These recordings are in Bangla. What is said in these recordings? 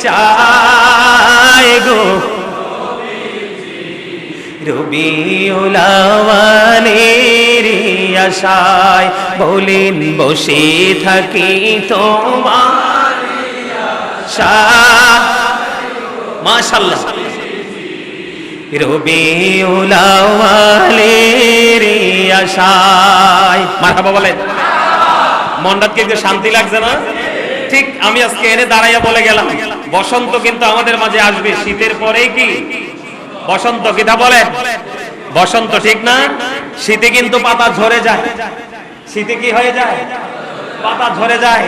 চায় গো রবিউল আউয়ালের আশায় বলেন বসে থাকি তোমার আশায় মাশাআল্লাহ রবিউল আউয়ালের আশায় মারহাবা বলেন মনটাকে একটু শান্তি লাগছে না ঠিক আমি আজকে এনে দাঁড়াইয়া বলে গেলাম বসন্ত কিন্তু আমাদের মাঝে আসবে শীতের পরেই কি বসন্ত কিটা বলে বসন্ত ঠিক না শীতে কিন্তু পাতা ঝরে যায় শীতে কি হয়ে যায় পাতা ঝরে যায়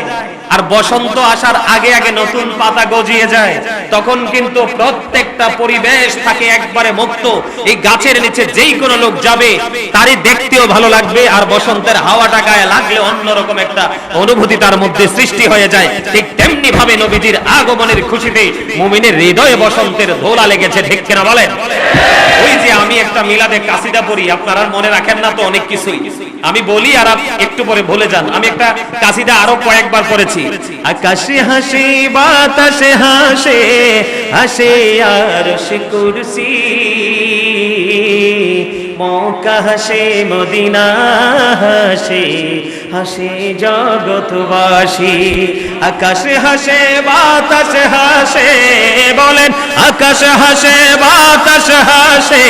আর বসন্ত আসার আগে আগে নতুন পাতা গজিয়ে যায় তখন কিন্তু প্রত্যেকটা পরিবেশ থাকে একবারে মুক্ত এই গাছের নিচে যেই কোনো লোক যাবে তারই দেখতেও ভালো লাগবে আর বসন্তের হাওয়াটা গায়ে লাগলে অন্যরকম একটা অনুভূতি তার মধ্যে সৃষ্টি হয়ে যায় ঠিক তেমনি ভাবে নবীজির আগমনের খুশিতে মুমিনের হৃদয়ে বসন্তের দোলা লেগেছে ঠিক কিনা বলেন ওই যে আমি একটা মিলাদে কাসিদা পড়ি আপনারা মনে রাখেন না তো অনেক কিছুই আমি বলি আর একটু পরে ভুলে যান আমি একটা কাসিদা আরো কয়েকবার পড়েছি আকাশে হাসে বাতাসে হাসে হাসে আরশ কুরসি মক্কা হাসে মদিনা হাসে হাসে জগৎবাসী আকাশে হাসে বাতাসে হাসে বলেন আকাশে হাসে বাতাস হাসে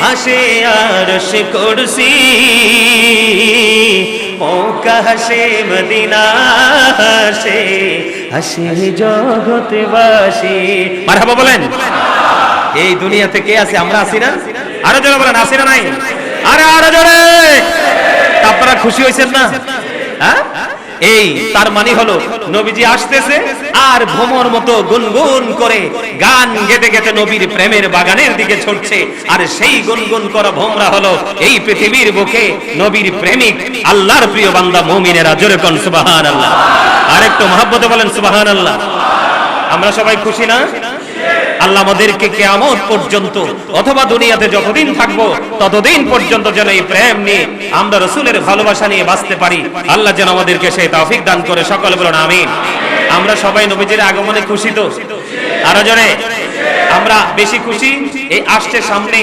হাসে আরশ কুরসি মক্কা হাসে মদিনা হাসে হাসে জগৎবাসী মারহাবা বলেন এই দুনিয়াতে কে আছে আমরা আছি না আরো জোরে বলেন আছি না নাই আরে আরো জোরে আপনারা খুশি হয়েছেন না হ্যাঁ এই তার মানে হলো নবীজি আসতেছে আর ভ্রমর মতো গুনগুন করে গান গেতে গেতে নবীর প্রেমের বাগানের দিকে ছুটছে আর সেই গুনগুন করা ভোমরা হলো এই পৃথিবীর বুকে নবীর প্রেমিক আল্লাহর প্রিয় বান্দা মুমিনেরা জোরে কোন সুবহানাল্লাহ আরেকটু মহব্বতে বলেন সুবহানাল্লাহ আমরা সবাই খুশি না আল্লাহ আমাদেরকে কিয়ামত পর্যন্ত অথবা দুনিয়াতে যতদিন থাকবো ততদিন পর্যন্ত যেন এই প্রেম নিয়ে আমরা রাসূলের ভালোবাসা নিয়ে বাঁচতে পারি আল্লাহ যেন আমাদেরকে সেই তৌফিক দান করে সকলে বলুন আমিন আমরা সবাই নবীজির আগমনে খুশি তো আরো জোরে আমরা বেশি খুশি এই আসছে সামনে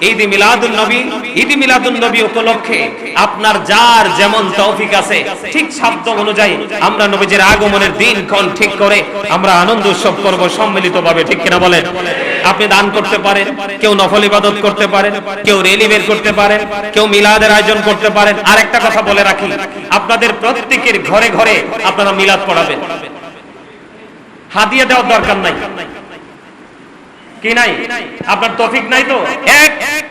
ঈদ মিলাদুন নবী উপলক্ষে আপনার যার যেমন তৌফিক আছে ঠিক শব্দ অনুযায়ী আমরা নবীজির আগমনের দিন ক্ষণ ঠিক করে আমরা আনন্দ উৎসব করব সম্মিলিতভাবে ঠিক কিনা বলেন আপনি দান করতে পারেন কেউ নফল ইবাদত করতে পারেন কেউ রেলি বের করতে পারেন কেউ মিলাদের আয়োজন করতে পারেন আরেকটা কথা বলে রাখি আপনাদের প্রত্যেকের ঘরে ঘরে আপনারা মিলাদ পড়াবেন হাদিয়া দেওয়ার দরকার নাই কি নাই আপনার তৌফিক নাই তো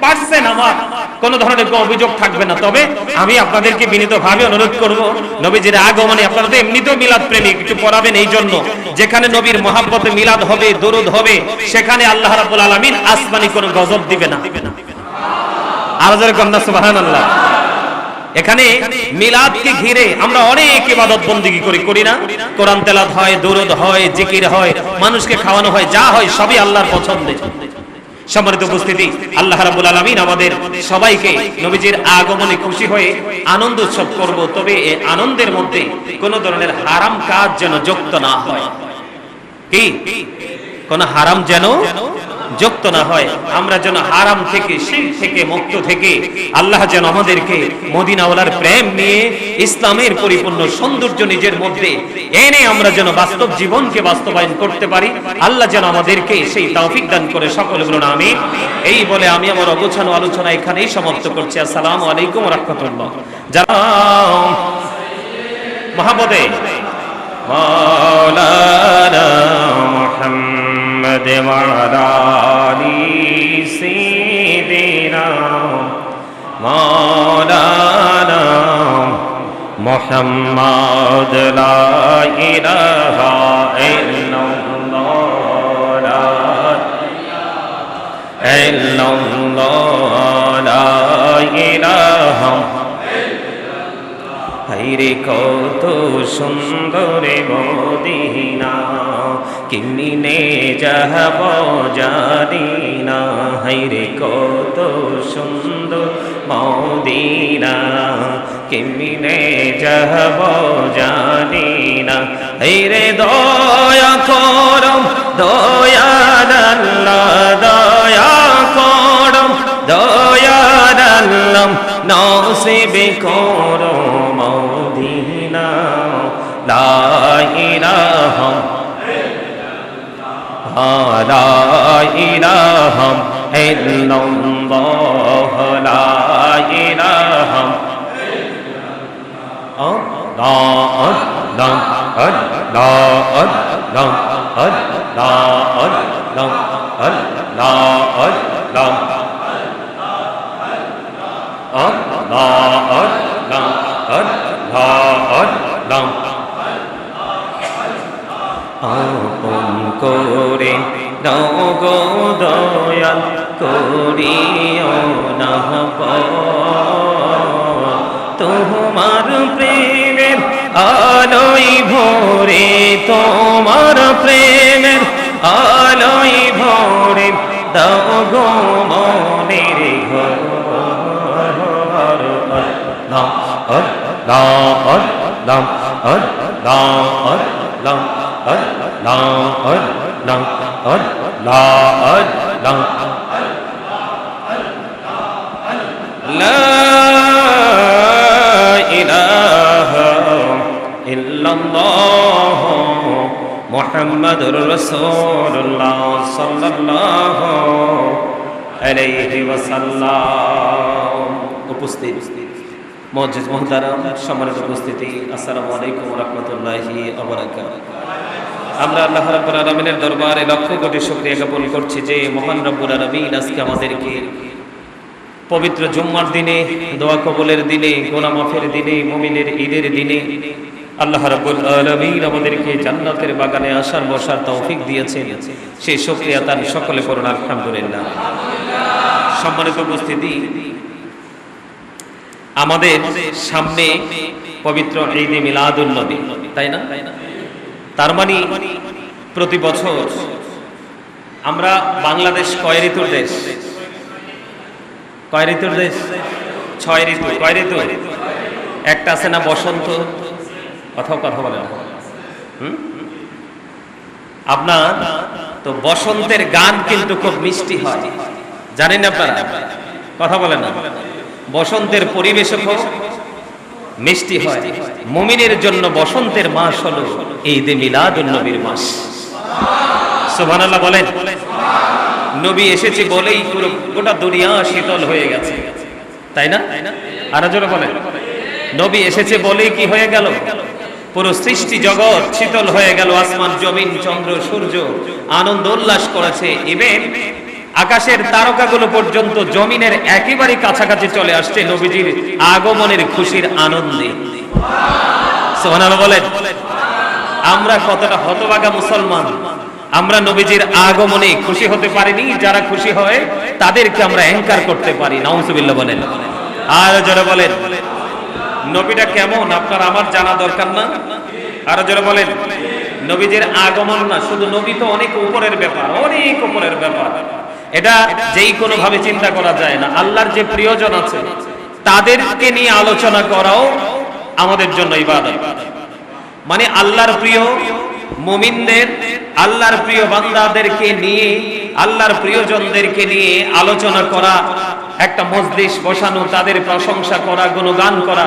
1% আমার কোন ধরনের কোনো অভিযোগ থাকবে না তবে আমি আপনাদেরকে বিনীতভাবে অনুরোধ করব নবীজির আগমনে আপনারা তো এমনিতেও মিলাদ প্রেমিক একটু পড়াবেন এই জন্য যেখানে নবীর মহব্বতে মিলাদ হবে দরুদ হবে সেখানে আল্লাহ রাব্বুল আলামিন আসমানি কোনো গজব দিবে না আর জোরে কন্না সুবহানাল্লাহ এখানে মিলাদকে ঘিরে আমরা অনেক ইবাদত বন্দেগী করি না কোরআন তেলাওয়াত হয় দরুদ হয় জিকির হয় মানুষকে খাওয়ানো হয় যা হয় সবই আল্লাহর পছন্দে সম্মানিত উপস্থিতি আল্লাহ রাব্বুল আলামিন আমাদের সবাইকে নবীজির আগমনে খুশি হয়ে আনন্দ উৎসব করব তবে এই আনন্দের মধ্যে কোনো ধরনের হারাম কাজ যেন যুক্ত না হয় কি কোন হারাম যেন যুক্ত না হয় আমরা যেন হারাম থেকে শিরক থেকে মুক্ত থেকে আল্লাহ যেন আমাদেরকে মদিনাওয়ালার প্রেম নিয়ে ইসলামের পরিপূর্ণ সৌন্দর্য নিজের মধ্যে এনে আমরা যেন বাস্তব জীবনকে বাস্তবায়ন করতে পারি আল্লাহ যেন আমাদেরকে সেই তৌফিক দান করে সকলে বলুন আমিন এই বলে আমি আমার অগোছালো আলোচনা এখানেই সমাপ্ত করছি আসসালামু আলাইকুম ওয়া রাহমাতুল্লাহ মহব্বতে মাওলানা মুহাম্মদ ওয়া আলা আলি সাইয়্যিদিনা মাওলানা মুহাম্মদ লা ইলাহা ইল্লাল্লাহ লা ইলাহা হায়রে কত সুন্দর মদিনা কেমনে যাব জানি না হায়রে কত সুন্দর মদিনা কেমনে যাব জানি না হায়রে দয়া করো দয়াল আল্লাহ দয়া করো দয়াল আল্লাহ নসিব করো মদিনা লা ইলাহা লা ইলাহা ইল্লাল্লাহ লা ইলাহা আপন করে নাও গো দয়াল করিও না তোমার প্রেমের আলোয় ভরে তোমার প্রেমের আলোয় ভরে দাও গো মনের ঘর লাম লাম লাম লাম লা ইলাহা ইল্লাল্লাহ মুহাম্মাদুর রাসূলুল্লাহ সাল্লাল্লাহু আলাইহি ওয়াসাল্লাম। উপস্থিত মুআজ্জিজ মুহতারাম, সম্মানিত উপস্থিতি, আসসালামু আলাইকুম ওয়া রাহমাতুল্লাহি ওয়া বারাকাতুহু। আমরা আল্লাহ রাব্বুল আলামিনের দরবারে লক্ষ কোটি শুকরিয়া জ্ঞাপন করছি যে মহান রব্বুল আলামিন আজকে আমাদেরকে পবিত্র জুম্মার দিনে, দোয়া কবুলের দিনে, গুনাহ মাফের দিনে, মুমিনের ঈদের দিনে আল্লাহ রাব্বুল আলামিন আমাদেরকে জান্নাতের বাগানে আসার বসার তৌফিক দিয়েছেন। সেই শুকরিয়া তার সকলে পড়ুন আলহামদুলিল্লাহ। সম্মানিত উপস্থিতি, আমাদের সামনে পবিত্র ঈদে মিলাদুন নবী, তাই না? তার মানে প্রতি বছর আমরা, বাংলাদেশ কয় ঋতুর দেশ? কয় ঋতুর দেশ? 6 ঋতু। কয় ঋতু? একটা আছে না বসন্ত, কথা বলে না আপনার, তো বসন্তের গান কিন্তু খুব মিষ্টি হয়, জানেন আপনারা? কথা বলে না। বসন্তের পরিবেশও খুব মিষ্টি হয়। মুমিনের জন্য বসন্তের মাস হলো ঈদে মিলাদুন নবীর মাস। সুবহানাল্লাহ বলেন। নবী এসেছে বলেই পুরো গোটা দুনিয়া শীতল হয়ে গেছে, তাই না? আর জোরে বলেন। নবী এসেছে বলেই কি হয়ে গেল? পুরো সৃষ্টি জগৎ শীতল হয়ে গেল। আসমান, জমিন, চন্দ্র, সূর্য আনন্দ উল্লাস করেছে। ইভেন আকাশের তারকাগুলো পর্যন্ত জমিনের একেবারে কাছাকাছি চলে আসছে নবীজির আগমনের খুশির আনন্দে। সুবহানাল্লাহ বলেন। আমরা কতটা হতভাগা মুসলমান, আমরা নবীজির আগমনে খুশি হতে পারিনি। যারা খুশি হয় তাদেরকে আমরা অ্যাঙ্কার করতে পারি। নাউজুবিল্লাহ বলেন। আর যারা বলেন নবীটা কেমন আপনার আমার জানা দরকার না? আর যারা বলেন নবীজির আগমন না, শুধু নবী তো অনেক উপরের ব্যাপার, অনেক উপরের ব্যাপার। এটা যেই কোনো ভাবে চিন্তা করা যায় না। আল্লাহর যে প্রিয়জন আছে তাদেরকে নিয়ে আলোচনা করাও আমাদের জন্য ইবাদত। মানে আল্লাহর প্রিয় মুমিনদের, আল্লাহর প্রিয় বান্দাদেরকে নিয়ে, আল্লাহর প্রিয়জনদেরকে নিয়ে আলোচনা করা, একটা মজলিস বসানো, তাদের প্রশংসা করা, গুণগান করা,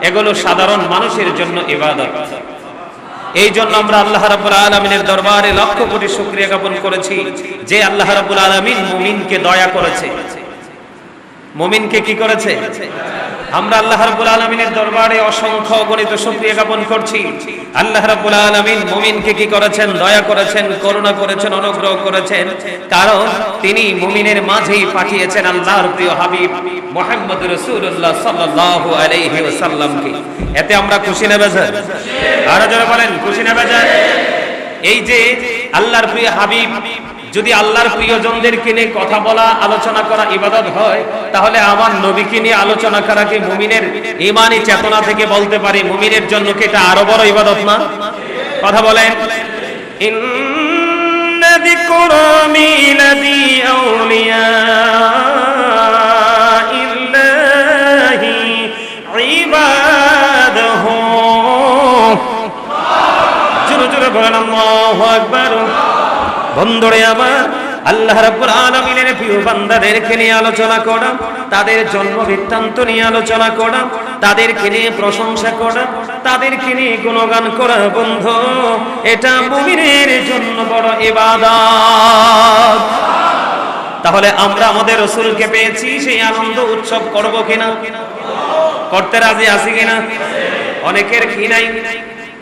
এগুলো সাধারণ মানুষের জন্য ইবাদত। এই জন্য আমরা আল্লাহ রাব্বুল আলামিনের দরবারে লক্ষ কোটি শুকরিয়া জ্ঞাপন করেছি যে আল্লাহ রাব্বুল আলামিন মুমিনকে দয়া করেছে। মুমিনকে কি করেছে? আমরা আল্লাহ রাব্বুল আলামিনের দরবারে অসংখ্য গণিত শুকরিয়া জ্ঞাপন করছি। আল্লাহ রাব্বুল আলামিন মুমিনকে কি করেছেন? দয়া করেছেন, করুণা করেছেন, অনুগ্রহ করেছেন। কারণ তিনি মুমিনের মাঝেই পাঠিয়েছেন আল্লাহর প্রিয় হাবিব মুহাম্মদুর রাসূলুল্লাহ সাল্লাল্লাহু আলাইহি ওয়াসাল্লামকে। এতে আমরা খুশি না বেজার? আর যারা বলেন খুশি না বেজার? এই যে আল্লাহর প্রিয় হাবিব, যদি আল্লাহর প্রিয়জনদেরকে নিয়ে কথা বলা, আলোচনা করা ইবাদত হয়, তাহলে আমার নবীকে নিয়ে আলোচনা করা কি মুমিনের ঈমানি চেতনা থেকে বলতে পারি মুমিনের জন্য কি এটা আরো বড় ইবাদত না? কথা বলেন। ইন্না যিকরা মিলাদি আউলিয়া ইল্লাহি ইবাদহু, জোরে জোরে বলেন আল্লাহু আকবার। বন্ধুরে আমার, আল্লাহ রাব্বুল আলামিনের প্রিয় বান্দাদেরকে নিয়ে আলোচনা করা, তাদের জন্ম বৃত্তান্ত নিয়ে আলোচনা করা, তাদেরকে নিয়ে প্রশংসা করা, তাদেরকে নিয়ে গুণগান করা, বন্ধু এটা মুমিনের জন্য বড় ইবাদত। তাহলে আমরা আমাদের রাসূলকে পেয়েছি, সেই আনন্দ উৎসব করব কিনা? করতে রাজি আছি কিনা? অনেকের কি নাই,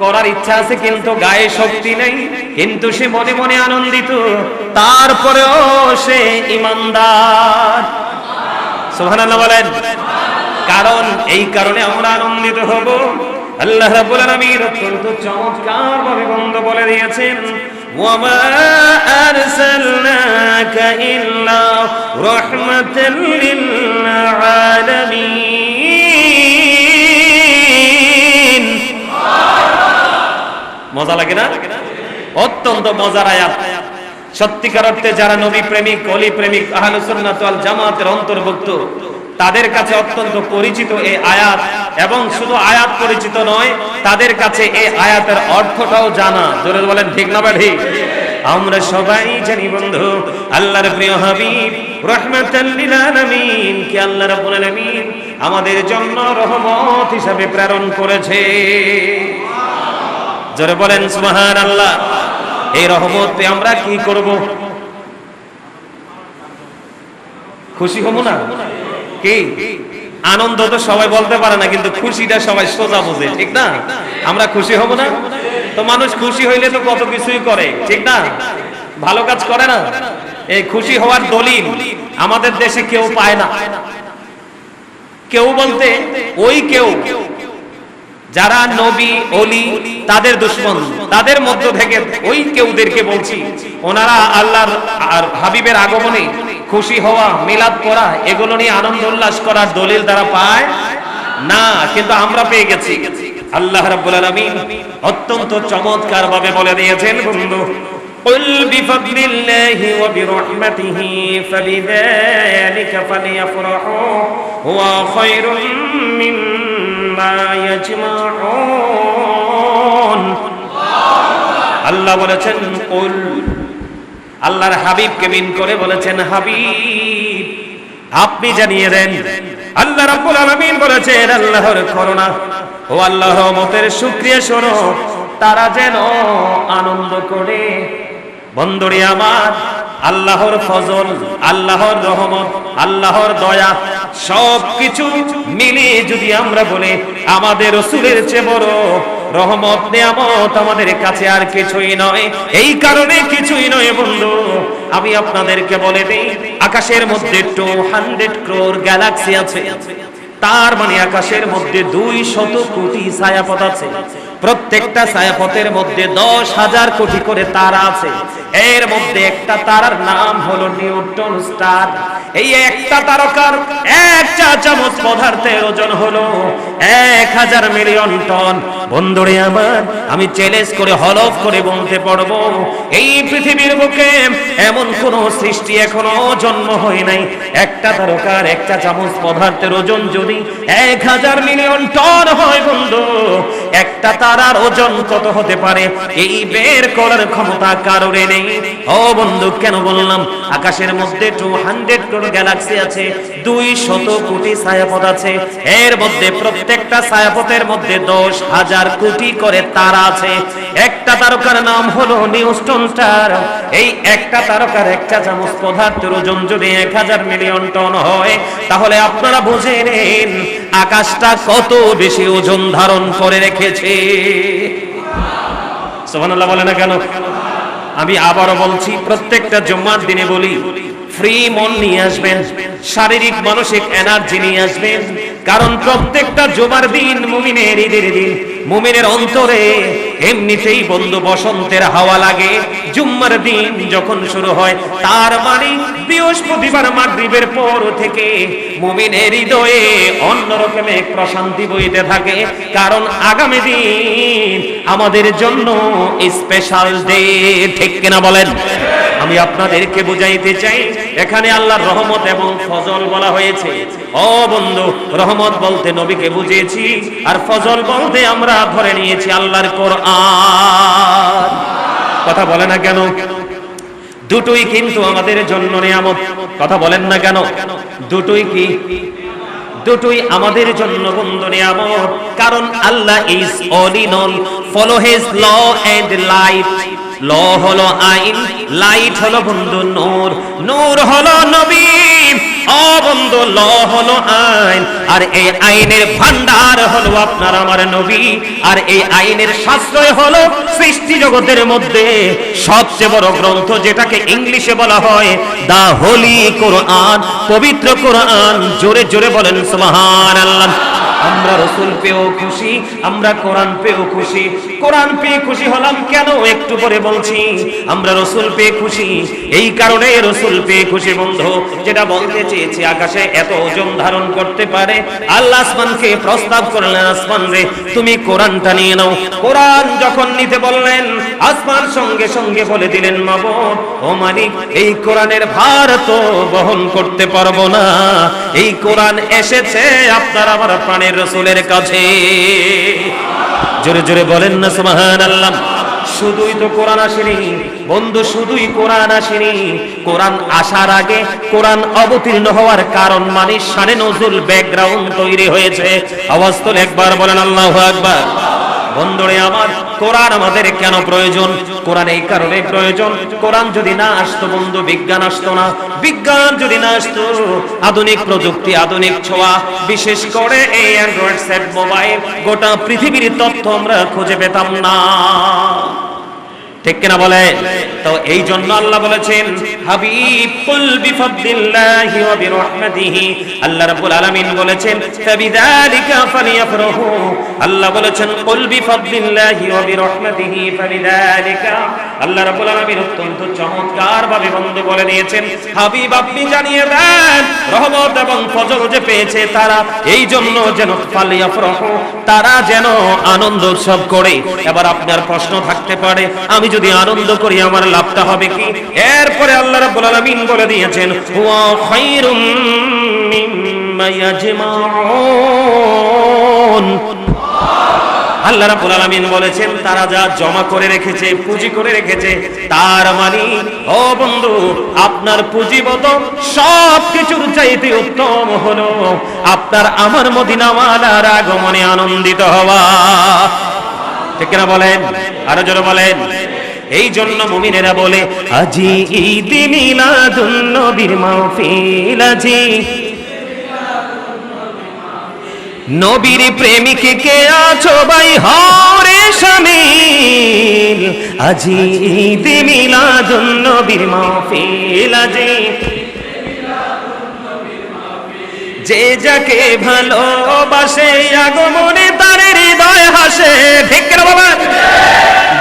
করার ইচ্ছা আছে কিন্তু গায়ে শক্তি নেই, কিন্তু সে মনে মনে আনন্দিত, তারপরেও সে ঈমানদার। সুবহানাল্লাহ বলেন। কারণ এই কারণে আমরা আনন্দিত হব। আল্লাহ রাব্বুল আলামিন অত্যন্ত চমৎকার ভাবে বন্ধ বলে দিয়েছেন, ওয়ামা আরসালনাকা ইল্লা রাহমাতাল লিল আলামিন। মজা লাগে না? অত্যন্ত মজার আয়াত। সত্যিকার অর্থে যারা নবী প্রেমিক, ওলি প্রেমিক, আহলুস সুন্নাত ওয়াল জামাতের অন্তর্ভুক্ত, তাদের কাছে অত্যন্ত পরিচিত এই আয়াত। এবং শুধু আয়াত পরিচিত নয়, তাদের কাছে এই আয়াতের অর্থটাও জানা। জোরে বলেন ঠিক না ঠিক? আমরা সবাই জানি বন্ধু, আল্লাহর প্রিয় হাবিব রাহমাতাল লিল আলামিন কে আল্লাহ রাব্বুল আলামিন আমাদের জন্য রহমত হিসাবে প্রেরণ করেছে। জোরে বলেন সুবহানাল্লাহ। এই রহমত পেয়ে আমরা কি করব? খুশি হব না? কি আনন্দ তো সবাই বলতে পারে না, কিন্তু খুশিটা সবাই সোজা বোঝে, ঠিক না? আমরা খুশি হব না? তো মানুষ খুশি হইলে তো কত কিছুই করে, ঠিক না? ভালো কাজ করে না? এই খুশি হওয়ার দলিল আমাদের দেশে কেউ পায় না। কেউ বলতে ওই কেউ যারা নবী ওলি তাদের দুশমন, তাদের মধ্য থেকে ওই কেউদেরকে বলছি, ওনারা আল্লাহর আর হাবিবের আগমনে খুশি হওয়া, মিলাদ পড়া, এগুলো নিয়ে আনন্দ উল্লাস করার দলিল তারা পায় না, কিন্তু আমরা পেয়ে গেছি। আল্লাহ রাব্বুল আলামিন অত্যন্ত চমৎকার ভাবে বলে দিয়েছেন বন্ধু, قل بفضل الله وبرحمته فبذلك فليفرحوا هو خير مما يجمعون। আল্লাহ বলেছেন কুল, আল্লাহর হাবিবকে মিন করে বলেছেন, হাবিব আপনি জানিয়ে দেন। আল্লাহ রাব্বুল আলামিন বলেছেন আল্লাহর করুণা ও আল্লাহর রহমতের শুকরিয়া স্বরূপ তারা যেন আনন্দ করে। বন্ধুরে আমার, আল্লাহর ফজল, আল্লাহর রহমত, আল্লাহর দয়া সবকিছু মিলিয়ে যদি আমরা বলি আমাদের রাসূলের চেয়ে বড় রহমত নিয়ামত আমাদের কাছে আর কিছুই নয়। এই কারণে কিছুই নয় বন্ধু, আমি আপনাদেরকে বলে দেই, আকাশের মধ্যে 200 crore গ্যালাক্সি আছে। তার মানে আকাশের মধ্যে 200 কোটি ছায়াপথ আছে। প্রত্যেকটা ছায়াপথের মধ্যে 10,000 কোটি করে তারা আছে। এর মধ্যে একটা তারার নাম হলো নিউটন স্টার। এই একটা তারকার এক চা চামচ পদার্থের ওজন হলো 1000 মিলিয়ন টন। বন্ধুরে আমার, আমি চ্যালেঞ্জ করে হলফ করে বলতে পারবো, এই পৃথিবীর বুকে এমন কোন সৃষ্টি এখনো জন্ম হয় নাই, একটা তারকার এক চা চামচ পদার্থের ওজন যদি 1000 মিলিয়ন টন হয় বন্ধু, একটা তারার ওজন কত হতে পারে এই বের করার ক্ষমতা কারোর নেই। ও বন্ধু, কেন বললাম? আকাশের মধ্যে 200 crore গ্যালাক্সি আছে, 200 কোটি ছায়াপথ আছে। এর মধ্যে প্রত্যেকটা ছায়াপথের মধ্যে 10,000 কোটি করে তারা আছে। একটা তারকার নাম হলো নিউটন স্টার। এই একটা তারকার একটা চামচ পদার্থের ওজন যদি 1000 মিলিয়ন টন হয়, তাহলে আপনারা বুঝে নিন আকাশটা কত বেশি ওজন ধারণ করে রেখেছে। সুবহানাল্লাহ বলে না কেন? আমি আবারও বলছি, প্রত্যেকটা জুম্মার দিনে বলি, ফ্রি মন নিয়ে আসবেন, শারীরিক মানসিক এনার্জি নিয়ে আসবেন। কারণ প্রত্যেকটা জুমার দিন মুমিনের ঈদের দিন। মুমিনের অন্তরে এমনিতেই বন্ধু বসন্তের হাওয়া লাগে জুম্মার দিন যখন শুরু হয়। তার মানে বৃহস্পতিবার মাগরিবের পর থেকে মুমিনের হৃদয়ে অন্যরকম এক প্রশান্তি বইতে থাকে। কারণ আগামী দিন আমাদের জন্য স্পেশাল ডে, ঠিক কিনা বলেন? আমি আপনাদেরকে বুঝাইতে চাই, এখানে আল্লাহর রহমত এবং ফজল বলা হয়েছে। ও বন্ধু, রহমত বলতে নবীকে বুঝিয়েছি, আর ফজল বলতে আমরা ধরে নিয়েছি আল্লাহর কোরআন। কথা বলে না কেন? দুটোই কিন্তু আমাদের জন্য নিয়ামত। কথা বলেন না কেন? দুটোই কি? দুটোই আমাদের জন্য বন্ধু নিয়ামত। কারণ Allah is all in all. Follow his law and light. Law হলো আইন, লাইট হলো বন্ধু নূর, নূর হলো নবী। ও বন্ধু, ল হলো আইন, আর এই আইনের ভান্ডার হলো আপনার আমার নবী। আর এই আইনের সাশ্রয় হলো সৃষ্টি জগতের মধ্যে সবচেয়ে বড় গ্রন্থ, যেটাকে ইংলিশে বলা হয় দা হোলি কোরআন, পবিত্র কোরআন। জোরে জোরে বলেন সুবহানাল্লাহ। আমরা রাসূল পেয়েও খুশি, আমরা কোরআন পেয়েও খুশি। কোরআন পেয়ে খুশি হলাম কেন একটু পরে বলছি। আমরা রাসূল পেয়ে খুশি এই কারণে, রাসূল পেয়ে খুশি বন্ধু, যেটা বলতে চেয়েছি, আকাশে এত ওজন ধারণ করতে পারে। আল্লাহ আসমানকে প্রস্তাব করলেন, আসমান রে তুমি কোরআনটা নিয়ে নাও। কোরআন যখন নিতে বললেন, আসমান সঙ্গে সঙ্গে বলে দিলেন, মাবুদ ও মালিক, এই কোরআনের ভার তো বহন করতে পারবো না। এই কোরআন এসেছে আপনার আমার প্রাণের রাসূলের কাছে। জোরে জোরে বলেন না সুবহানাল্লাহ। শুধুই তো কোরআন আসেনি বন্ধু, শুধুই কোরআন আসেনি। কোরআন আসার আগে, কোরআন অবতীর্ণ হওয়ার কারণ মানে শানে নজুল, ব্যাকগ্রাউন্ড তৈরি হয়েছে। আওয়াজ তোলে একবার বলেন আল্লাহু আকবার। বন্ধুরে আমার, কোরআন আমাদের কেন প্রয়োজন? কোরআন এই কারণে প্রয়োজন, কোরআন যদি না আসতো বন্ধু, বিজ্ঞান আসতো না। বিজ্ঞান যদি না আসতো, আধুনিক প্রযুক্তি, আধুনিক ছোঁয়া, বিশেষ করে এই অ্যান্ড্রয়েড সেট মোবাইল, গোটা পৃথিবীর তথ্য আমরা খুঁজে পেতাম না। ঠিক কিনা বলে? তো এই জন্য আল্লাহ বলেছেন, হাবিব কুল বিফাদলিল্লাহি ওয়া বিরহমাতিহি। আল্লাহ রাব্বুল আলামিন বলেছেন, ফাবিযালিকা ফালিয়াফরাহু। আল্লাহ বলেছেন, কুল বিফাদলিল্লাহি ওয়া বিরহমাতিহি ফাবিযালিকা। আল্লাহ রাব্বুল আলামিন অত্যন্ত চমৎকার ভাবে বন্ধু বলে দিয়েছেন, হাবিব আপনি জানিয়ে দেন, রহমত এবং ফজল যে পেয়েছে তারা, এই জন্য যেন ফালিয়াফরাহু, তারা যেন আনন্দ উৎসব করে। এবার আপনার প্রশ্ন থাকতে পারে, আমি যদি আনন্দ করি আমার লাভটা হবে কি? এরপরে আল্লাহ রাব্বুল আলামিন বলে দিয়েছেন, ওয়া খায়রুম মিম্মা ইয়াজমাউন। আল্লাহ রাব্বুল আলামিন বলেছেন, তারা যা জমা করে রেখেছে, পুঁজি করে রেখেছে, তার মানে ও বন্ধু, আপনার পুঁজিবত সবকিছুর চাইতে উত্তম হলো আপনার আমার মদিনাওয়ালার আগমনে আনন্দিত হওয়া। ঠিক কিনা বলেন? আরো জোরে বলেন। এই জন্য মুমিনেরা বলে, আজি ঈদ মিলাদুন নবীর মাহফিল, আজি নবীর প্রেমিক কে আছো ভাই হরে শামিল। আজি ঈদ মিলাদুন নবীর মাহফিল, আজি যে যাকে ভালোবাসে আগমনে তার হৃদয় হাসে। ঠিক কিনা বলেন?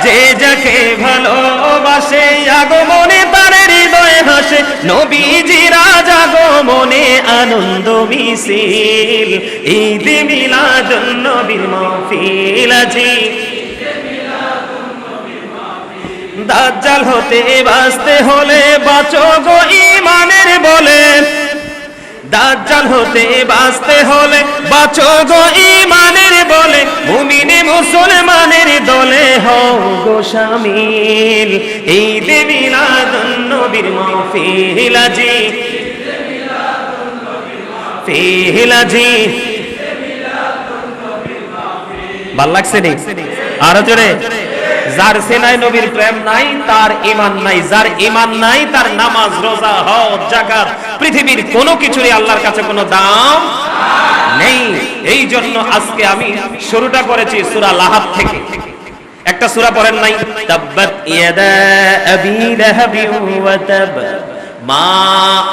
যে যাকে ভালোবাসে আগমনে তার হৃদয় হাসে, নবীজির আগমনে আনন্দ মিছিল। ঈদ মিলাদুন নবীর মাহফিল, আজি দাজ্জাল হতে বাঁচতে হলে বাঁচো গো ঈমানের বলে। দাজ্জাল হতে বাঁচতে হলে বাঁচো গো ঈমানের বলে, মুমিনে মুসলমানের দলে হও গো শামিল। ঈদ মিলাদুন নবীর মাহফিল, আজি ফিল, আজি ভাল লাগছে নি? আরো জোরে। যার সেনায় নবীর প্রেম নাই তার ঈমান নাই, যার ঈমান নাই তার নামাজ, রোজা, হজ, যাকাত, পৃথিবীর কোনো কিছুরই আল্লাহর কাছে কোনো দাম নেই। এই জন্য আজকে আমি শুরুটা করেছি সূরা লাহাব থেকে। একটা সূরা পড়েন নাই? তাব্বাত ইয়াদা আবি লাহাবি ওয়া তাব, মা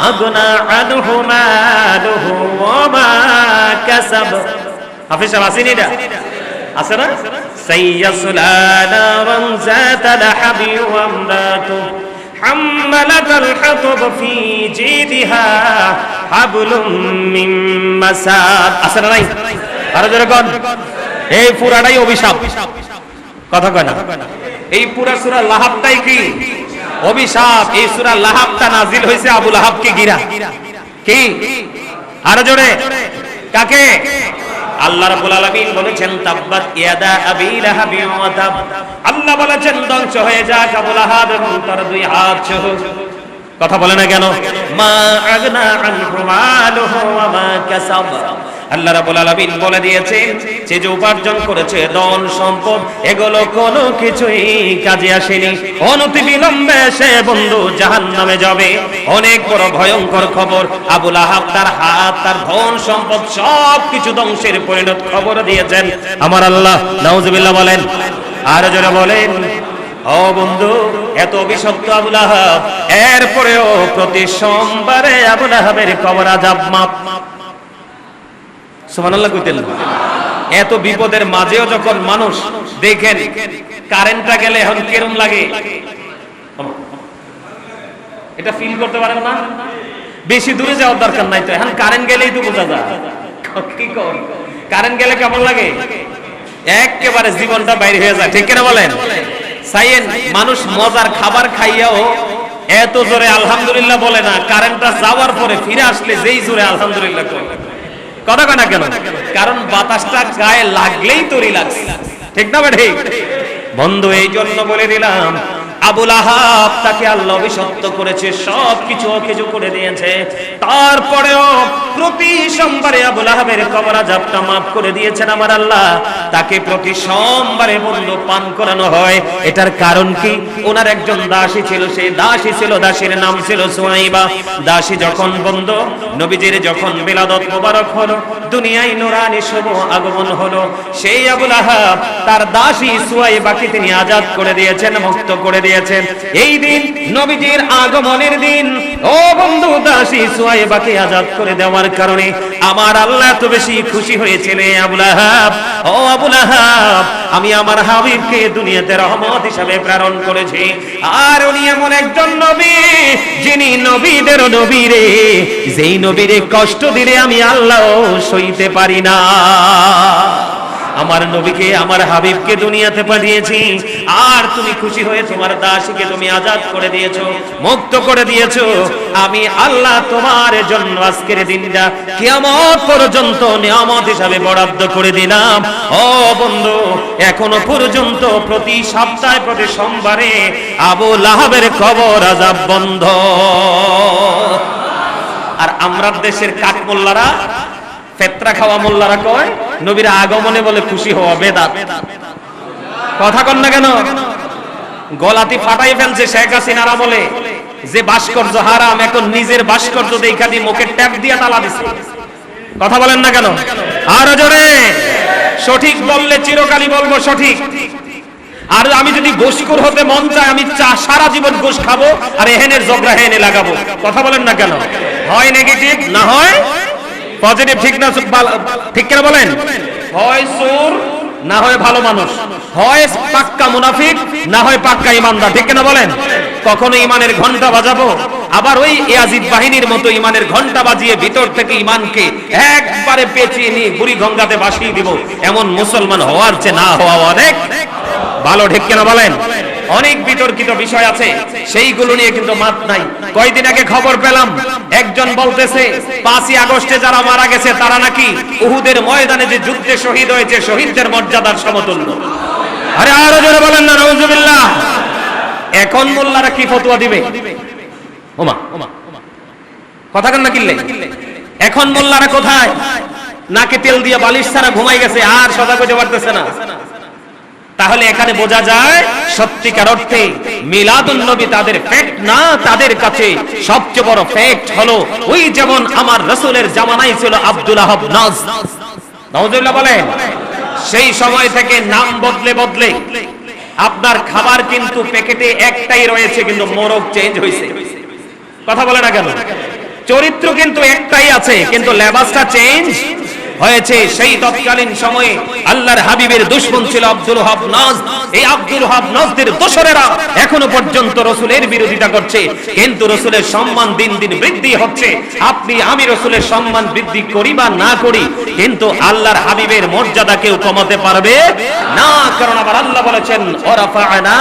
আগনা আনহু মালুহু ওয়া মা কাসাব। হাফেজ সাহেব আসেনি? এটা আছে না? সাইয়াসলা নারান যাতা লাহাবি ওয়া আমরাতু হাম্মালাতাল হাতাব ফি জিদিহা হাবলুম মিন মাসাদ। আছে না নাই? আরো জোরে কোন। এই পুরাটাই অভিশাপ। কথা কয় না? এই পুরা সূরা লাহাবটাই কি অভিশাপ। এই সূরা লাহাবটা নাজিল হয়েছে আবু লাহাবকে ঘিরা। কি? আরো জোরে। কাকে? আল্লাহ রাব্বুল আলামিন বলেছেন তাব্বাত ইয়াদা আবি লাহাবি ওয়া তাব। আল্লাহ বলেছেন ধ্বংস হয়ে যাক আবু লাহাব এবং তার দুই হাত সহ। কথা বলে না কেন? মা আগনা আনহু মালুহু ওয়া মা কাসাব। আল্লাহ রাব্বুল আলামিন বলে দিয়েছেন যে যে উপার্জন করেছে ধন সম্পদ এগুলো কোনো কিছুই কাজে আসেনি, অনতি বিলম্বে সে বন্ধু জাহান্নামে যাবে। অনেক বড় ভয়ঙ্কর খবর, আবু লাহাব তার হাত তার ধন সম্পদ সব কিছু ধ্বংসের পরিণত খবর দিয়েছেন আমার আল্লাহ। নাউজুবিল্লাহ বলেন, আর জোরে বলেন। ও বন্ধু, এত অভিশপ্ত আবু লাহাব, এরপরেও প্রতি সোমবারে আবু লাহাবের কবর আযাব মাপ। সুবহানাল্লাহ কইতেন। এত বিপদের মাঝেও যখন মানুষ দেখেন কারেন্টটা গেলে এখন কেরম লাগে, এটা ফিল করতে পারেন না? বেশি দূরে যাওয়ার দরকার নাই তো, এখন কারেন্ট গেলেই তো বোঝা যায়। কি কর, কারেন্ট গেলে কেমন লাগে? একেবারে জীবনটা বাইরে হয়ে যায়, ঠিক কিনা বলেন? সাইয়েন মানুষ মজার খাবার খাইয়াও এত জোরে আলহামদুলিল্লাহ বলে না, কারেন্টটা যাওয়ার পরে ফিরে আসলে যেই জোরে আলহামদুলিল্লাহ করে। কথা কয় না কেন? কারণ বাতাসটা গায়ে লাগলেই তো রিল্যাক্স, ঠিক না ভাই? ঠিক বন্ধু, এই জন্য বলে দিলাম আবু লাহাব তাকে আল্লাহ অভিশপ্ত করেছে, সবকিছু অকেজো করে দিয়েছে। তারপরেও প্রতি সোমবারে আবু লাহাবের কবর আযাবটা মাফ করে দিয়েছেন আমার আল্লাহ। তাকে প্রতি সোমবারে বন্ধু পান করানো হয়। এটার কারণ কি? ওনার একজন দাসী ছিল, সেই দাসী ছিল, দাসীর নাম ছিল সুয়াইবা। দাসী যখন বন্ধু নবীজির যখন বিলাদত মোবারক হলো, দুনিয়ায় নূরানি শুভ আগমন হলো, সেই আবু লাহাব তার দাসী সুয়াইবাকে তিনি আজাদ করে দিয়েছেন, মুক্ত করে দিয়েছেন। এই দিন নবীজির আগমনের দিন। ও বন্ধু, দাসী সুয়াইবাকে আজাদ করে দেওয়ার কারণে আমার আল্লাহ এত বেশি খুশি হয়েছিলেন। আবু লাহাব, ও আবু লাহাব, আমি আমার হাবিবকে দুনিয়াতে রহমত হিসাবে প্রেরণ করেছি। আর উনি এমন একজন নবী যিনি নবীদের নবী রে, যেই নবীরে কষ্ট দিলে আমি আল্লাহ সইতে পারি না। আমার নবীকে, আমার হাবিবকে দুনিয়াতে পাঠিয়েছি, আর তুমি খুশি হয়ে তোমার দাসীকে তুমি আজাদ করে দিয়েছো, মুক্ত করে দিয়েছো। আমি আল্লাহ তোমার জন্য আজকের দিনটা কিয়ামত পর্যন্ত নিয়ামত হিসাবে বরাদ্দ করে দিলাম। ও বন্ধু, এখনো পর্যন্ত প্রতি সপ্তাহে প্রতি সোমবারে আবু লাহাবের কবর আযাব বন্ধ। আর আমরা দেশের কাক মোল্লারা, ফেতরা খাওয়া মোল্লারা কয় নবীর আগমনে বলে খুশি হওয়া বেদাত। কথা কন না কেন? গলাটি ফাটাই ফেলছে শেখ হাসিনার আমলে, যে ভাস্কর্য হারাম, এখন নিজের ভাস্কর্য দেখা দিয়ে মুখে ট্যাপ দিয়ে তালা দিছে। কথা বলেন না কেন? আর জোরে। সঠিক বললে চিরকালই বলবো সঠিক। আর আমি যদি গোশখোর হতে মন চায়, আমি সারা জীবন গোশ খাবো আর এহেনের জগরা হেনে লাগাবো। কথা বলেন না কেন? হয় নেগেটিভ, না হয় পজিটিভ, ঠিক না? ঠিক কিনা বলেন? হয় চোর, না হয় ভালো মানুষ, হয় পাক্কা মুনাফিক, না হয় পাক্কা ইমানদার, ঠিক কিনা বলেন? কখনো ইমানের ঘন্টা বাজাবো, আবার ওই ইয়াজিদ বাহিনীর মতো ইমানের ঘন্টা বাজিয়ে ভিতর থেকে ইমানকে একবারে পেঁচিয়ে নিয়ে বুড়ি গঙ্গাতে ভাসিয়ে দিব। এমন মুসলমান হওয়ার চেয়ে না হওয়া অনেক ভালো, ঠিক কিনা বলেন? অনেক বিতর্কিত বিষয় আছে, সেইগুলো নিয়ে কিন্তু মাত নাই। কয়দিন আগে খবর পেলাম, একজন বলতেছে 5ই আগস্টে যারা মারা গেছে তারা নাকি উহুদের ময়দানে যে যুদ্ধে শহীদ হয়েছে শহীদদের মর্যাদার সমতুল্য। আরে আরো জোরে বলেন না নাউজুবিল্লাহ। এখন মোল্লারা কি ফতোয়া দিবে? ওমা কথা কান না কিল্লে। এখন মোল্লারা কোথায়? নাকে তেল দিয়ে বালিশ ছাড়া ঘুমাই গেছে, আর সদা করতে পারতেছে না। তাহলে এখানে বোঝা যায় সত্যিকার অর্থে মিলাদুন নবী তাদের ফ্যাক্ট না, তাদের কাছে সবচেয়ে বড় ফ্যাক্ট হলো ওই যেমন আমার রাসূলের জামানায় ছিল আব্দুল আহাব নাজ, নাউজুবিল্লাহ বলেন, সেই সময় থেকে নাম বদলে বদলে আপনার খাবার কিন্তু প্যাকেটে একটাই রয়েছে, কিন্তু মোরগ চেঞ্জ হয়েছে। কথা বলে না কেন? চরিত্র কিন্তু একটাই আছে, কিন্তু লেবাসটা চেঞ্জ হয়েছে। সেই তৎকালীন সময়ে আল্লাহর হাবিবের দুশমন ছিল আব্দুল ওয়াহাব নাজ। এই আব্দুল ওয়াহাব নাজদের দোসরেরা এখনো পর্যন্ত রাসূলের বিরোধিতা করছে, কিন্তু রাসূলের সম্মান দিন দিন বৃদ্ধি হচ্ছে। আপনি আমি রাসূলের সম্মান বৃদ্ধি করি বা না করি, কিন্তু আল্লাহর হাবিবের মর্যাদা কেউ কমাতে পারবে না। কারণ আবার আল্লাহ বলেছেন ওয়ারাফা'না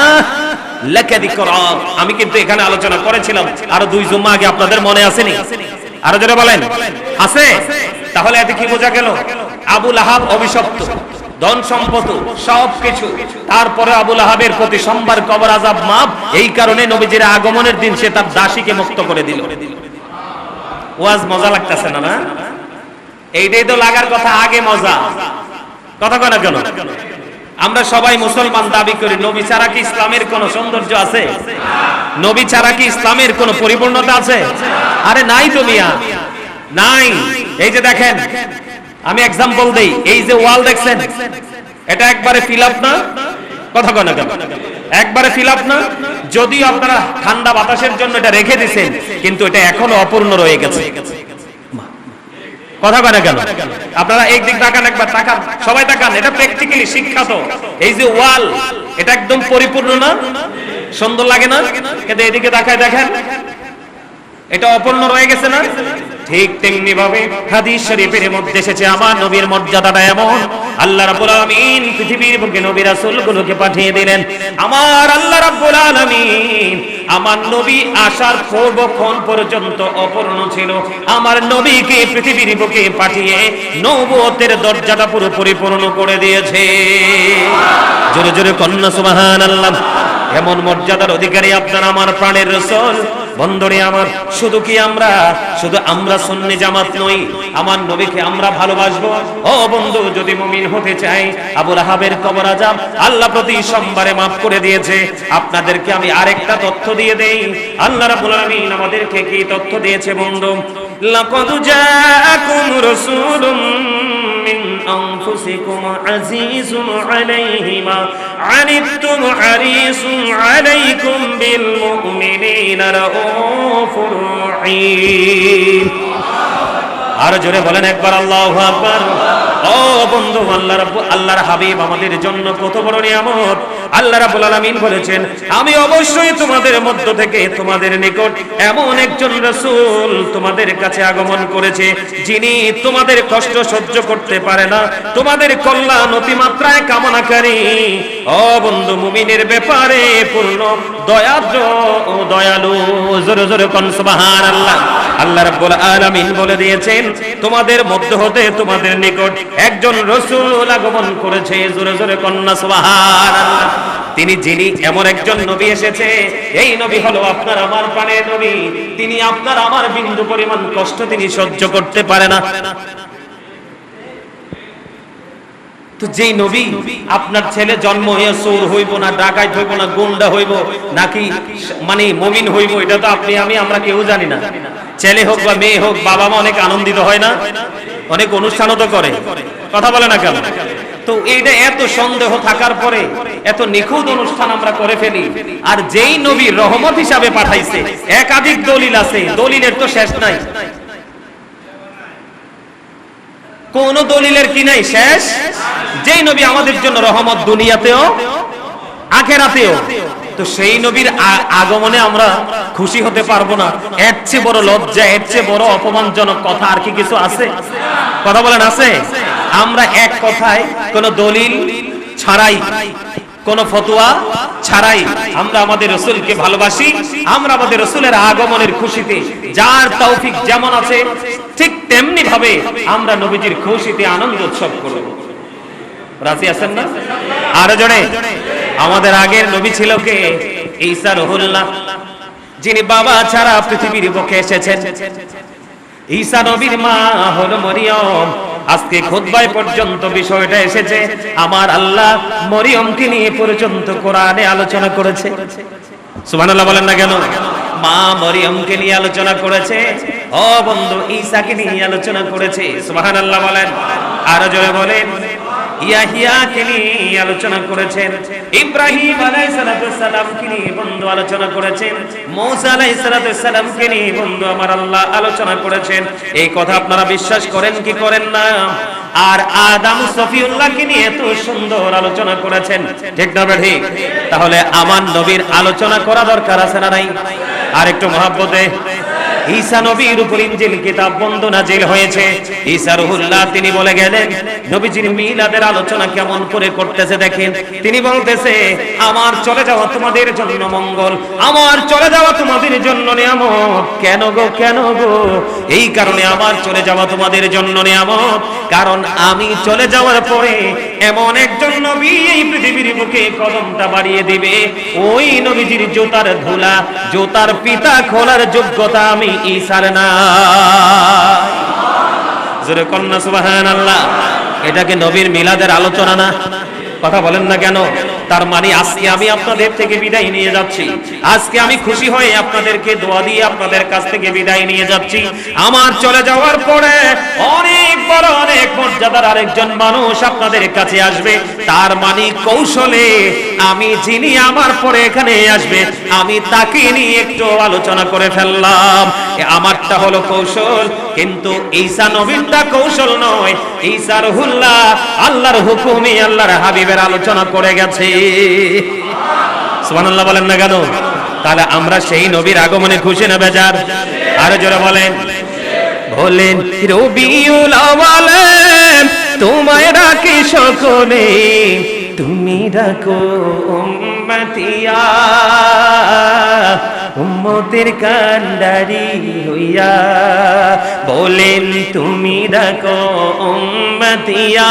লাকা যিকরা। আমি কিন্তু এখানে আলোচনা করেছিলাম আরো 2 জুমা আগে, আপনাদের মনে আছে নি? আরো যারা বলেন আছে। তাহলে এতে কি বোঝা গেল? আবু লাহাব অভিশপ্ত, ধন সম্পদ সবকিছু, তারপরে আবু লাহাবের প্রতি সোমবার কবর আযাব মাফ। এই কারণে নবীজির আগমনের দিন সে তার দাসীকে মুক্ত করে দিল। ওয়াজ মজা লাগতেছে না? না, এইটাই তো লাগার কথা, আগে মজা। কথা কয় না কেন? আমরা সবাই মুসলমান দাবি করি, নবী ছাড়া কি ইসলামের কোন সৌন্দর্য আছে? নবী ছাড়া কি ইসলামের কোন পরিপূর্ণতা আছে? আরে নাই তো মিয়া, নাই। এই যে দেখেন, আমি এক্সাম্পল দেই, এই যে ওয়াল দেখছেন, এটা একবারে ফিল আপ না? কথা কয় না কেন? একবারে ফিল আপ না? যদিও আপনারা ঠান্ডা বাতাসের জন্য এটা রেখে দিয়েছেন, কিন্তু এটা এখনো অপূর্ণ রয়ে গেছে। কথা কয় না কেন? আপনারা একদিক তাকান, একবার তাকান, সবাই তাকান, এটা প্র্যাকটিক্যালি শিক্ষাত। এই যে ওয়াল, এটা একদম পরিপূর্ণ না? সুন্দর লাগে না? কিন্তু এদিকে তাকায় দেখেন, এটা অপূর্ণ রয়ে গেছে না? ঠিক তেমনি ভাবে হাদিস শরীফের মধ্যে এসেছে আমার নবীর মর্যাদাটা এমন, আল্লাহ রাব্বুল আলামিন পৃথিবীর বুকে নবী রাসূলগুলোকে পাঠিয়ে দিলেন। আমার আল্লাহ রাব্বুল আলামিন আমার নবী আসার পূর্বক্ষণ পর্যন্ত অপূর্ণ ছিল, আমার নবীকে পৃথিবীর বুকে পাঠিয়ে নবুয়তের দরজাটা পুরো পরিপূর্ণ করে দিয়েছে। জোরে জোরে কন্যা সুবহানাল্লাহ। এমন মর্যাদার অধিকারী আপনার আমার প্রাণের রাসূল। বন্ধুরে আমার, শুধু আমরা সুন্নি জামাত নই, আমার নবীকে আমরা ভালোবাসবো। ও বন্ধু, যদি মুমিন হতে চাই, আবু লাহাবের কবর আযাব আল্লাহ প্রতি সোমবারে মাফ করে দিয়েছে। আপনাদেরকে আমি আরেকটা তথ্য দিয়ে দেই, আল্লাহ রাব্বুল আলামিন আমাদেরকে কি তথ্য দিয়েছে বন্ধু? লাকাদ জাআকুম রাসূলুম মিন আনফুসিকুম আজিজুন আলাইহি মা আনিতুম হারিসুন আলাইকুম বিল মুমিনিনা রাউফুর রহিম। আর জোরে বলেন একবার আল্লাহু আকবার। ও বন্ধু, আল্লাহর হাবিব আমাদের জন্য কত বড় নিয়ামত। আল্লাহ রাব্বুল আলামিন বলেছেন, আমি অবশ্যই তোমাদের মধ্য থেকে তোমাদের নিকট এমন একজন রাসূল তোমাদের কাছে আগমন করেছে, যিনি তোমাদের কষ্ট সহ্য করতে পারে না, তোমাদের কল্যাণ অতিমাত্রায় কামনাকারী। ও বন্ধু, মুমিনের ব্যাপারে পূর্ণ দয়াদ্র ও দয়ালু। জোরে জোরে কোন সুবহানাল্লাহ। আল্লাহ রাব্বুল আলামিন বলে দিয়েছেন, তোমাদের মধ্য হতে তোমাদের নিকট একজন রাসূল আগমন করেছে। জোরে জোরে কন্যা সুবহানাল্লাহ। যিনি এমন একজন নবী এসেছে, এই নবী হলো আপনার আমার প্রাণের নবী। তিনি আপনার আমার বিন্দু পরিমাণ কষ্ট তিনি সহ্য করতে পারে না। তো যেই নবী, আপনার ছেলে জন্ম হয়ে চোর হইব না, ডাকাত হইব না, গুন্ডা হইব নাকি মানে মুমিন হইব, এটা তো আমরা কেউ জানি না। ছেলে হোক বা মেয়ে হোক, বাবা মা অনেক আনন্দিত হয় না? অনেক অনুষ্ঠানও তো করে, কথা বলে না কেন? তো এইটা এত সন্দেহ থাকার পরে এত নিখুঁত অনুষ্ঠান আমরা করে ফেলি। আর যেই নবী রহমত হিসাবে পাঠাইছে, একাধিক দলিল আছে, দলিলের তো শেষ নাই। কোন দলিলের কি নাই শেষ? যেই নবী আমাদের জন্য রহমত দুনিয়াতেও আখিরাতেও, তো সেই নবীর আগমনে আমরা খুশি হতে পারবো না? এর চেয়ে বড় লজ্জা, এর চেয়ে বড় অপমানজনক কথা আর কি কিছু আছে? কথা বলেন, আছে? আমরা এক কথায় কোন দলিল ছাড়াই, কোন ফতোয়া ছাড়াই আমরা আমাদের রাসূলকে ভালোবাসি। আমরা আমাদের রাসূলের আগমনের খুশিতে যার তৌফিক যেমন আছে, ঠিক তেমনি ভাবে আমরা নবীজির খুশিতে আনন্দ উৎসব করব। রাজি আছেন না? আরো জোরে। আমাদের আগের নবী ছিল কে? ঈসা রুহুল্লাহ, যিনি বাবা ছাড়া পৃথিবীর বুকে এসেছেন। ঈসা নবীর মা হলো মরিয়ম। আজকে খুতবায় পর্যন্ত বিষয়টা এসেছে, আমার আল্লাহ মরিয়মকে নিয়ে পর্যন্ত কোরআনে আলোচনা করেছে। সুবহানাল্লাহ বলেন না কেন? মা মরিয়মকে নিয়ে আলোচনা করেছে, ও বন্ধু ঈসাকে নিয়ে আলোচনা করেছে। সুবহানাল্লাহ বলেন, আরো জোরে বলেন। ইয়াহিয়াকে নিয়ে আলোচনা করেছেন, ইব্রাহিম আলাইহিস সালামকে নিয়ে বন্ধু আলোচনা করেছেন, মূসা আলাইহিস সালামকে নিয়ে বন্ধু আমার আল্লাহ আলোচনা করেছেন। এই কথা আপনারা বিশ্বাস করেন কি করেন না? আর আদম সফিউল্লাহকে নিয়ে এত সুন্দর আলোচনা করেছেন, ঠিক না ঠিক? তাহলে আমার নবীর আলোচনা করা দরকার আছে না নাই? আর একটু মহব্বতে ঈসা নবীর উপর ইনজিল কিতাব বন্ধ নাজিল হয়েছে। ঈসা রুহুল্লাহ তিনি বলে গেলেন, নবীজির মিলাদের আলোচনা কেমন করে করতেছে দেখেন। তিনি বলতেছে, আমার চলে যাওয়া তোমাদের জন্য মঙ্গল, আমার চলে যাওয়া তোমাদের জন্য নিয়ামত। কেন গো, কেন গো? এই কারণে আমার চলে যাওয়া তোমাদের জন্য নিয়ামত, কারণ আমি চলে যাওয়ার পরে এমন একজন নবী এই পৃথিবীর বুকে কদমটা বাড়িয়ে দিবে, ওই নবীজির জুতার ধুলা, জুতার পিতা খোলার যোগ্যতা আমি ঈসার না। জোরে কন্যা সুবহানাল্লাহ। এটাকে নবীর মিলাদের আলোচনা না? কথা বলেন না কেন? তার মানে আজকে আমি আপনাদের থেকে বিদায় নিয়ে যাচ্ছি, আজকে আমি খুশি হয়ে আপনাদেরকে দোয়া দিয়ে আপনাদের কাছ থেকে বিদায় নিয়ে যাচ্ছি। আমার চলে যাওয়ার পরে অনেক বড়, অনেক মর্যাদার আরেকজন মানুষ আপনাদের কাছে আসবে। তার মানে কৌশলে আমি যিনি আমার পরে এখানে আসবে, আমি তাকে নিয়ে একটু আলোচনা করে ফেললাম। আমারটা হলো কৌশল, কিন্তু ঈসা নবীরটা কৌশল নয়। ঈসা রুহুল্লাহ আল্লাহর হুকুমে আল্লাহর হাবিবের আলোচনা করে গেছে। সুবহানাল্লাহ বলেন না কেন? তাহলে আমরা সেই নবীর আগমনে খুশি না বেজার? আরো জোরে বলেন। বলেন রবিউল আউয়ালে তোমায় ডাকি সকলে, তুমি ডাকো উম্মতিয়া, উম্মতের কান্ডারি হইয়া। বলেন তুমি ডাকো উম্মতিয়া,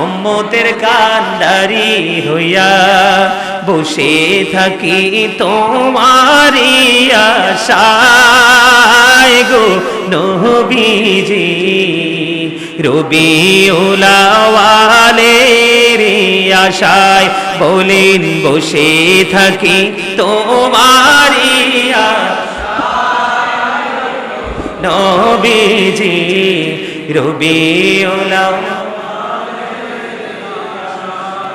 উম্মতের কান্ডারি হইয়া। বসে থাকি তোমারি আশায় গো নবীজি, রবিউল আউয়ালের আশায়। বলেন বসে থাকি তোমারি আশায় নবীজি, রবিউল আউয়াল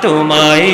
তোমায়